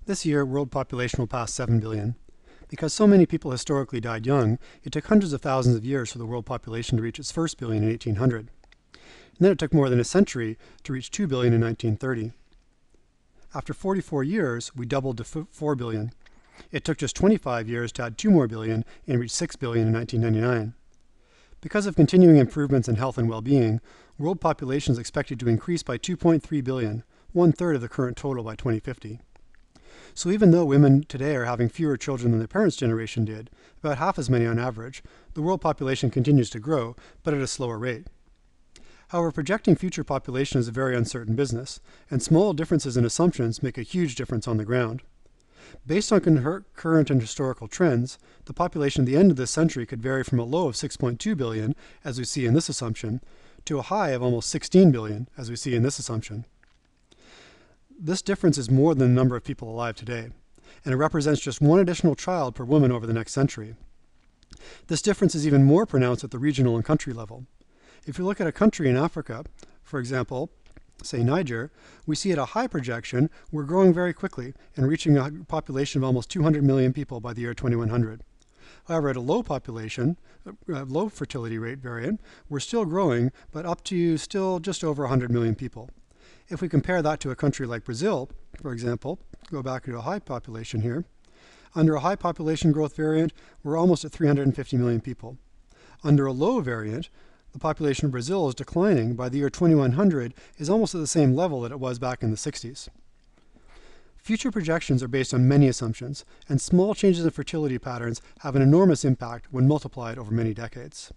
This year, world population will pass 7 billion. Because so many people historically died young, it took hundreds of thousands of years for the world population to reach its first billion in 1800. And then it took more than a century to reach 2 billion in 1930. After 44 years, we doubled to 4 billion. It took just 25 years to add 2 more billion and reach 6 billion in 1999. Because of continuing improvements in health and well-being, world population is expected to increase by 2.3 billion, one-third of the current total by 2050. So even though women today are having fewer children than their parents' generation did, about half as many on average, the world population continues to grow, but at a slower rate. However, projecting future population is a very uncertain business, and small differences in assumptions make a huge difference on the ground. Based on current and historical trends, the population at the end of this century could vary from a low of 6.2 billion, as we see in this assumption, to a high of almost 16 billion, as we see in this assumption. This difference is more than the number of people alive today, and it represents just one additional child per woman over the next century. This difference is even more pronounced at the regional and country level. If you look at a country in Africa, for example, say Niger, we see at a high projection we're growing very quickly and reaching a population of almost 200 million people by the year 2100. However, at a low population, low fertility rate variant, we're still growing, but up to still just over 100 million people. If we compare that to a country like Brazil, for example, go back to a high population here, under a high population growth variant, we're almost at 350 million people. Under a low variant, the population of Brazil is declining. By the year 2100 is almost at the same level that it was back in the 60s. Future projections are based on many assumptions, and small changes in fertility patterns have an enormous impact when multiplied over many decades.